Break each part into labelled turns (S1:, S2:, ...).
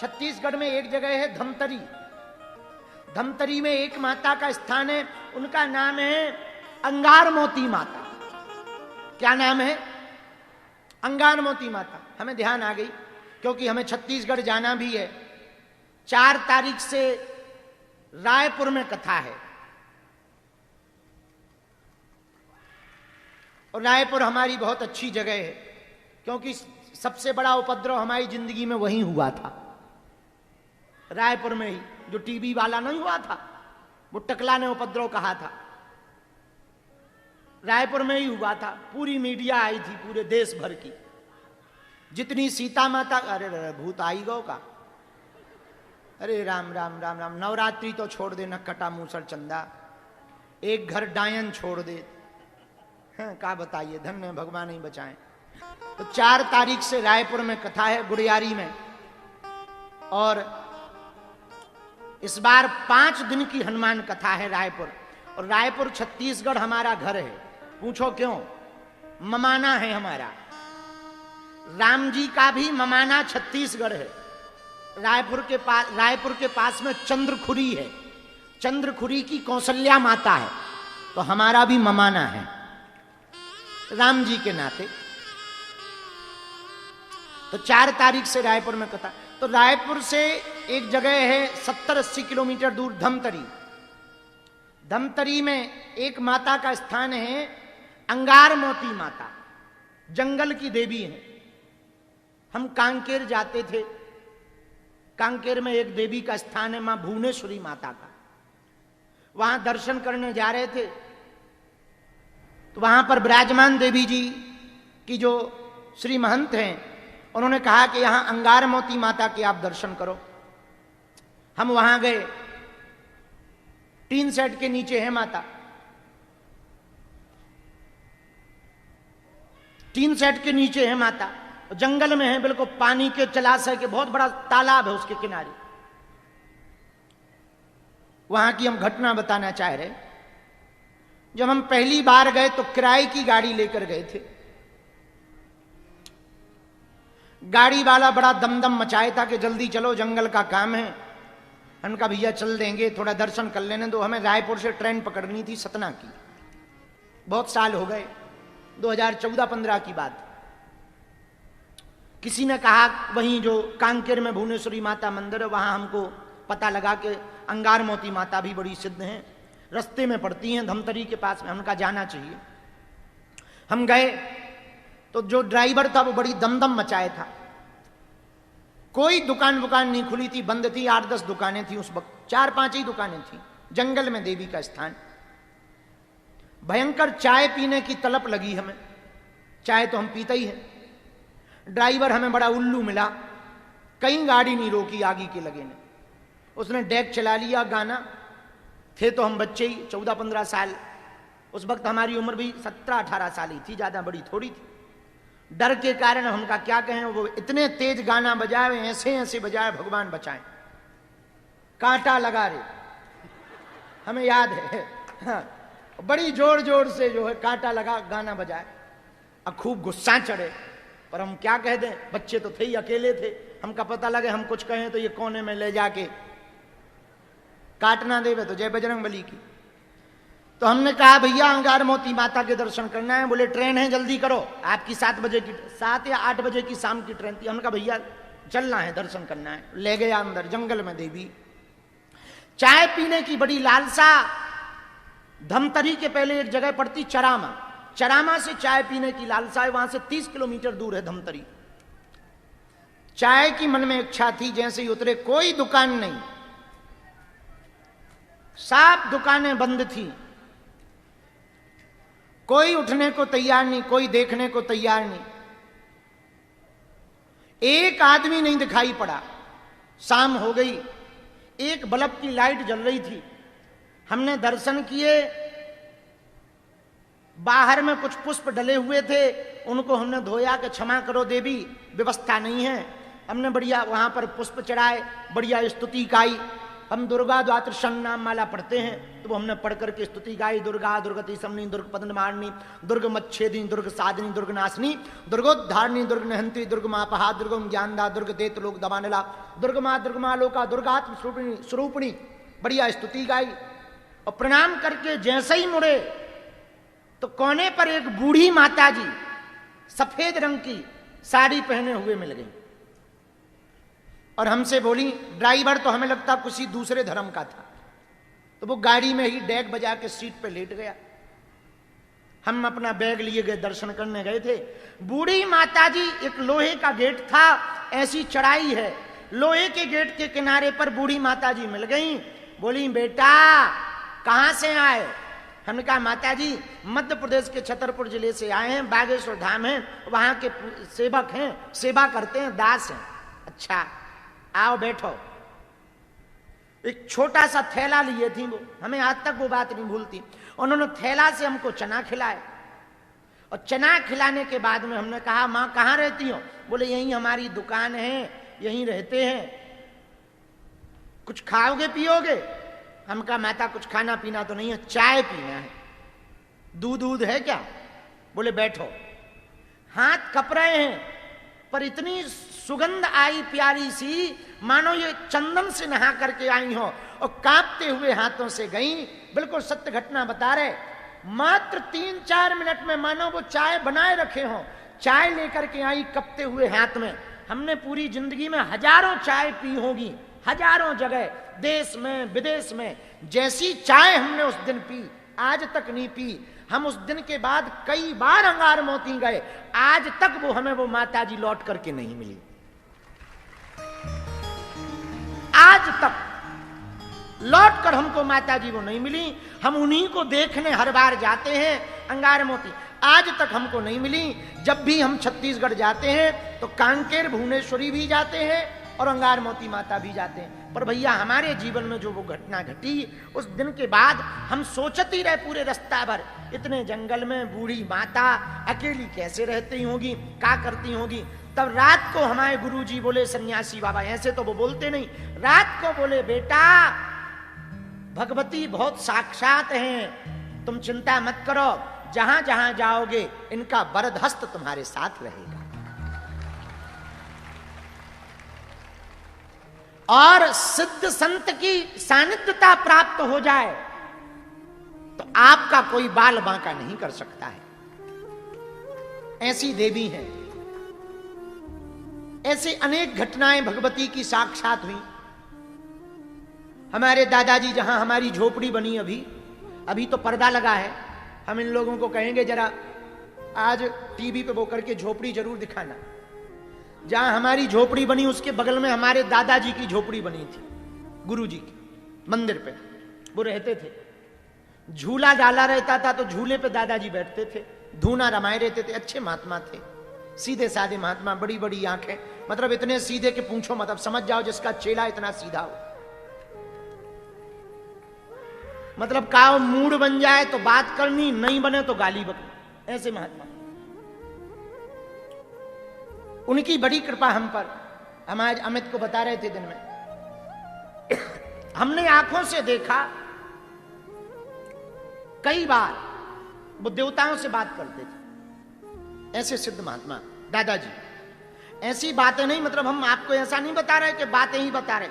S1: छत्तीसगढ़ में एक जगह है धमतरी। धमतरी में एक माता का स्थान है, उनका नाम है अंगारमोती माता। क्या नाम है? अंगारमोती माता। हमें ध्यान आ गई क्योंकि हमें छत्तीसगढ़ जाना भी है। 4 तारीख से रायपुर में कथा है और रायपुर हमारी बहुत अच्छी जगह है क्योंकि सबसे बड़ा उपद्रव हमारी जिंदगी में वहीं हुआ था, रायपुर में ही। जो टीबी वाला नहीं हुआ था, वो टकला ने उपद्रव कहा था, रायपुर में ही हुआ था। पूरी मीडिया आई थी पूरे देश भर की, जितनी सीता माता। अरे भूत आई गो का, अरे राम राम राम राम। नवरात्रि तो छोड़ दे, नक्कटा मूसर चंदा, एक घर डायन छोड़ दे। हाँ, क्या बताइए, धन्य भगवान ही बचाएं। तो 4 तारीख से रायपुर में कथा है, गुड़ियारी में। और इस बार 5 दिन की हनुमान कथा है रायपुर। और रायपुर छत्तीसगढ़ हमारा घर है। पूछो क्यों? ममाना है हमारा। राम जी का भी ममाना छत्तीसगढ़ है। रायपुर के पास में चंद्रखुरी है। चंद्रखुरी की कौशल्या माता है, तो हमारा भी ममाना है राम जी के नाते। तो 4 तारीख से रायपुर में कथा। तो रायपुर से एक जगह है 70-80 किलोमीटर दूर धमतरी। धमतरी में एक माता का स्थान है अंगारमोती माता, जंगल की देवी है। हम कांकेर जाते थे, कांकेर में एक देवी का स्थान है मां भुवनेश्वरी माता का। वहां दर्शन करने जा रहे थे तो वहां पर विराजमान देवी जी की जो श्री महंत हैं, उन्होंने कहा कि यहां अंगारमोती माता के आप दर्शन करो। हम वहां गए। टीन सेट के नीचे है माता, टीन सेट के नीचे है माता, जंगल में है, बिल्कुल पानी के जलाशय के बहुत बड़ा तालाब है उसके किनारे। वहां की हम घटना बताना चाह रहे। जब हम पहली बार गए तो किराए की गाड़ी लेकर गए थे। गाड़ी वाला बड़ा दमदम मचाए था कि जल्दी चलो, जंगल का काम है। उनका भैया चल देंगे, थोड़ा दर्शन कर लेने दो। हमें रायपुर से ट्रेन पकड़नी थी सतना की। बहुत साल हो गए, 2014-15 की बात। किसी ने कहा वहीं जो कांकेर में भुवनेश्वरी माता मंदिर है, वहां हमको पता लगा कि अंगारमोती माता भी बड़ी सिद्ध हैं, रास्ते में पड़ती हैं धमतरी के पास में, हमका जाना चाहिए। हम गए तो जो ड्राइवर था वो बड़ी दमदम मचाए था। कोई दुकान नहीं खुली थी, बंद थी। 8-10 दुकानें थी उस वक्त, 4-5 ही दुकानें थी। जंगल में देवी का स्थान। भयंकर चाय पीने की तलब लगी हमें, चाय तो हम पीते ही हैं। ड्राइवर हमें बड़ा उल्लू मिला, कहीं गाड़ी नहीं रोकी आगे के लगे ने। उसने डेक चला लिया, गाना। थे तो हम बच्चे ही, 14-15 साल। उस वक्त हमारी उम्र भी 17-18 साल ही थी, ज्यादा बड़ी थोड़ी थी। डर के कारण उनका क्या कहें, वो इतने तेज गाना बजाए, ऐसे ऐसे बजाए, भगवान बचाएं। कांटा लगा रे, हमें याद है। हाँ, बड़ी जोर जोर से जो है कांटा लगा गाना बजाए। अब खूब गुस्सा चढ़े, पर हम क्या कह दें, बच्चे तो थे ही, अकेले थे। हमका पता लगे हम कुछ कहें तो ये कोने में ले जाके काटना देवे, तो जय बजरंग बली की। तो हमने कहा भैया अंगारमोती माता के दर्शन करना है। बोले ट्रेन है, जल्दी करो, आपकी 7 बजे की, 7 या 8 बजे की शाम की ट्रेन थी। हमने कहा भैया चलना है, दर्शन करना है। ले गया अंदर जंगल में देवी। चाय पीने की बड़ी लालसा। धमतरी के पहले एक जगह पड़ती चरामा, चरामा से चाय पीने की लालसा है। वहां से 30 किलोमीटर दूर है धमतरी। चाय की मन में इच्छा थी, जैसे ही उतरे कोई दुकान नहीं, सब दुकानें बंद थी। कोई उठने को तैयार नहीं, कोई देखने को तैयार नहीं। एक आदमी नहीं दिखाई पड़ा। शाम हो गई, एक बल्ब की लाइट जल रही थी। हमने दर्शन किए। बाहर में कुछ पुष्प डले हुए थे, उनको हमने धोया कि क्षमा करो देवी, व्यवस्था नहीं है। हमने बढ़िया वहां पर पुष्प चढ़ाए, बढ़िया स्तुति गाई। हम दुर्गा द्वादशं नाम माला पढ़ते हैं तो वो हमने पढ़ करके स्तुति गाई, दुर्गा दुर्गति समनी, दुर्ग पद्ममालिनी, दुर्ग मच्छेदिनी, दुर्ग साधिनी, दुर्ग नाशिनी, दुर्गोद्धारिणी, दुर्ग नहंती, दुर्ग मापहा, दुर्गम ज्ञानदा, दुर्ग देत लोक दबानला, दुर्गमा लोका, दुर्गात्म स्वरूपिणी, बढ़िया स्तुति गाई। और प्रणाम करके जैसे ही मुड़े तो कोने पर एक बूढ़ी माता जी सफेद रंग की साड़ी पहने हुए मिल गई और हमसे बोली, ड्राइवर तो हमें लगता किसी दूसरे धर्म का था, तो वो गाड़ी में ही डेक बजा के सीट पे लेट गया। हम अपना बैग लिए गए, दर्शन करने गए थे। बूढ़ी माता जी, एक लोहे का गेट था, ऐसी चढ़ाई है, लोहे के गेट के किनारे पर बूढ़ी माता जी मिल गई। बोली, बेटा कहां से आए? हमने कहा, माता जी मध्य प्रदेश के छतरपुर जिले से आए हैं, बागेश्वर धाम है, वहां के सेवक हैं, सेवा करते हैं, दास हैं। अच्छा आओ बैठो। एक छोटा सा थैला लिए थी वो, हमें आज तक वो बात नहीं भूलती। उन्होंने थैला से हमको चना खिलाए और चना खिलाने के बाद में हमने कहा, मां कहां रहती हो? बोले, यहीं हमारी दुकान है, यहीं रहते हैं, कुछ खाओगे पियोगे? हम कहा, माता कुछ खाना पीना तो नहीं है, चाय पीना है। दूध है क्या? बोले बैठो। हाथ कप रहे हैं पर इतनी सुगंध आई प्यारी सी, मानो ये चंदन से नहा करके आई हो, और कांपते हुए हाथों से गई। बिल्कुल सत्य घटना बता रहे। मात्र 3-4 मिनट में मानो वो चाय बनाए रखे हो, चाय लेकर के आई कपते हुए हाथ में। हमने पूरी जिंदगी में हजारों चाय पी होगी, हजारों जगह, देश में विदेश में। जैसी चाय हमने उस दिन पी आज तक नहीं पी। हम उस दिन के बाद कई बार अंगार मोती गए, आज तक वो हमें वो माता जी लौट करके नहीं मिली, आज तक लौट कर हमको माता जी वो नहीं मिली। हम उन्हीं को देखने हर बार जाते हैं, अंगार मोती आज तक हमको नहीं मिली। जब भी हम छत्तीसगढ़ जाते हैं तो कांकेर भुवनेश्वरी भी जाते हैं और अंगार मोती माता भी जाते हैं। पर भैया हमारे जीवन में जो वो घटना घटी, उस दिन के बाद हम सोचती रहे पूरे रास्ता भर, इतने जंगल में बूढ़ी माता अकेली कैसे रहती होगी, क्या करती होगी। तब रात को हमारे गुरुजी बोले, सन्यासी बाबा, ऐसे तो वो बोलते नहीं, रात को बोले, बेटा भगवती बहुत साक्षात हैं, तुम चिंता मत करो, जहां जहां जाओगे इनका वरद हस्त तुम्हारे साथ रहेगा। और सिद्ध संत की सानिध्यता प्राप्त हो जाए तो आपका कोई बाल बांका नहीं कर सकता है। ऐसी देवी हैं, ऐसे अनेक घटनाएं भगवती की साक्षात हुई। हमारे दादाजी जहां हमारी झोपड़ी बनी, अभी तो पर्दा लगा है, हम इन लोगों को कहेंगे जरा आज टीवी पे वो करके झोपड़ी जरूर दिखाना। जहां हमारी झोपड़ी बनी उसके बगल में हमारे दादाजी की झोपड़ी बनी थी, गुरुजी की मंदिर पे वो रहते थे। झूला डाला रहता था तो झूले पे दादाजी बैठते थे, धूना रमाए रहते थे। अच्छे महात्मा थे, सीधे साधे महात्मा, बड़ी बड़ी आंखें, मतलब इतने सीधे कि पूछो मतलब, समझ जाओ जिसका चेला इतना सीधा हो। मतलब का मूड बन जाए तो बात करनी, नहीं बने तो गाली बकनी, ऐसे महात्मा। उनकी बड़ी कृपा हम पर। हम आज अमित को बता रहे थे दिन में, हमने आंखों से देखा कई बार वो देवताओं से बात करते थे, ऐसे सिद्ध महात्मा दादाजी। ऐसी बातें नहीं, मतलब हम आपको ऐसा नहीं बता रहे कि बातें ही बता रहे,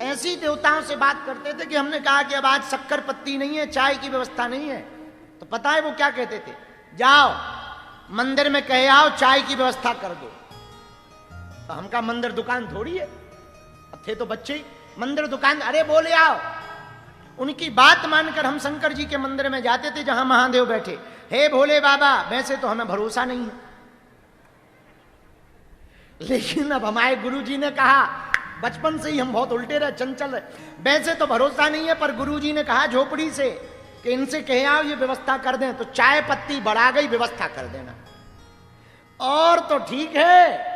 S1: ऐसी देवताओं से बात करते थे कि हमने कहा कि अब आज शक्कर पत्ती नहीं है, चाय की व्यवस्था नहीं है, तो पता है वो क्या कहते थे? जाओ मंदिर में कहे आओ चाय की व्यवस्था कर दो। तो हम कहा मंदिर दुकान थोड़ी है, अब थे तो बच्चे ही, मंदिर दुकान, अरे बोले आओ। उनकी बात मानकर हम शंकर जी के मंदिर में जाते थे जहां महादेव बैठे। हे भोले बाबा, वैसे तो हमें भरोसा नहीं है, लेकिन अब हमारे गुरुजी ने कहा, बचपन से ही हम बहुत उल्टे रहे, चंचल रहे, वैसे तो भरोसा नहीं है, पर गुरुजी ने कहा झोपड़ी से कि इनसे कहे आओ ये व्यवस्था कर दें, तो चाय पत्ती बढ़ा गई, व्यवस्था कर देना। और तो ठीक है,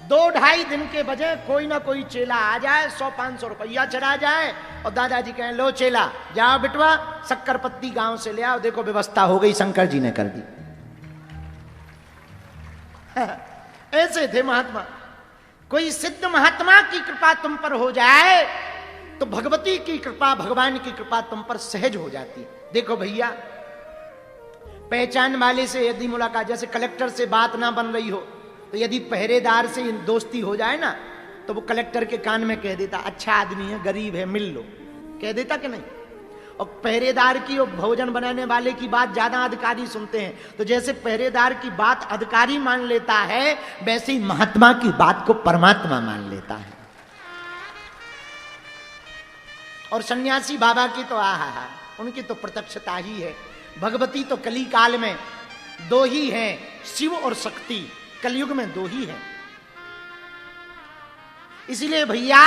S1: 2-2.5 दिन के बजाय कोई ना कोई चेला आ जाए, 100-500 रुपया चढ़ा जाए और दादाजी कहें, लो चेला जाओ बिटवा शक्कर पत्ती गांव से ले आओ, देखो व्यवस्था हो गई, शंकर जी ने कर दी। ऐसे थे महात्मा। कोई सिद्ध महात्मा की कृपा तुम पर हो जाए तो भगवती की कृपा, भगवान की कृपा तुम पर सहज हो जाती है। देखो भैया, पहचान वाले से यदि मुलाकात, जैसे कलेक्टर से बात ना बन रही हो तो यदि पहरेदार से दोस्ती हो जाए ना, तो वो कलेक्टर के कान में कह देता, अच्छा आदमी है, गरीब है, मिल लो, कह देता कि नहीं। और पहरेदार की और भोजन बनाने वाले की बात ज्यादा अधिकारी सुनते हैं। तो जैसे पहरेदार की बात अधिकारी मान लेता है, वैसे ही महात्मा की बात को परमात्मा मान लेता है। और सन्यासी बाबा की तो आहा, उनकी तो प्रत्यक्षता ही है। भगवती तो कली काल में दो ही हैं, शिव और शक्ति, कलयुग में दो ही हैं। इसलिए भैया,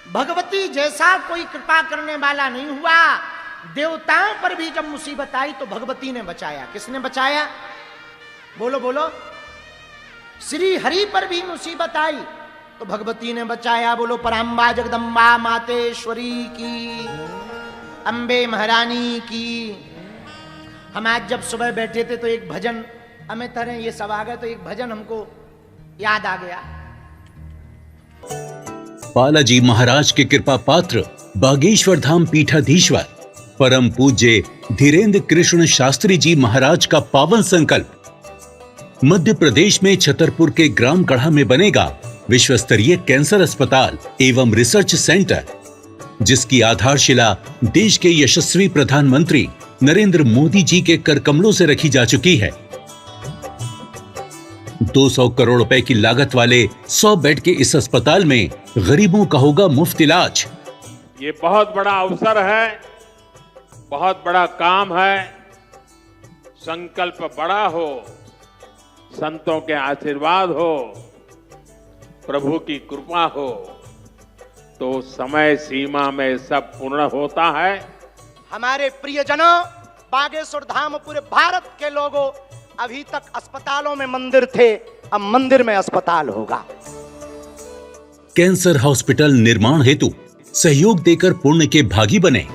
S1: भगवती जैसा कोई कृपा करने वाला नहीं हुआ। देवताओं पर भी जब मुसीबत आई तो भगवती ने बचाया। किसने बचाया? बोलो बोलो। श्री हरि पर भी मुसीबत आई तो भगवती ने बचाया। बोलो पराम्बा जगदम्बा मातेश्वरी की, अम्बे महारानी की। हम आज जब सुबह बैठे थे तो एक भजन, हमें तरह ये सब आ गए तो एक भजन हमको याद आ गया।
S2: बालाजी महाराज के कृपा पात्र बागेश्वर धाम पीठाधीश्वर परम पूज्य धीरेन्द्र कृष्ण शास्त्री जी महाराज का पावन संकल्प। मध्य प्रदेश में छतरपुर के ग्राम गढ़ा में बनेगा विश्व स्तरीय कैंसर अस्पताल एवं रिसर्च सेंटर, जिसकी आधारशिला देश के यशस्वी प्रधानमंत्री नरेंद्र मोदी जी के कर कमलों से रखी जा चुकी है। 200 करोड़ रुपए की लागत वाले 100 बेड के इस अस्पताल में गरीबों का होगा मुफ्त इलाज।
S3: ये बहुत बड़ा अवसर है, बहुत बड़ा काम है। संकल्प बड़ा हो, संतों के आशीर्वाद हो, प्रभु की कृपा हो, तो समय सीमा में सब पूर्ण होता है।
S1: हमारे प्रियजनों, बागेश्वर धाम पूरे भारत के लोगों, अभी तक अस्पतालों में मंदिर थे, अब मंदिर में अस्पताल होगा।
S2: कैंसर हॉस्पिटल निर्माण हेतु सहयोग देकर पुण्य के भागी बने।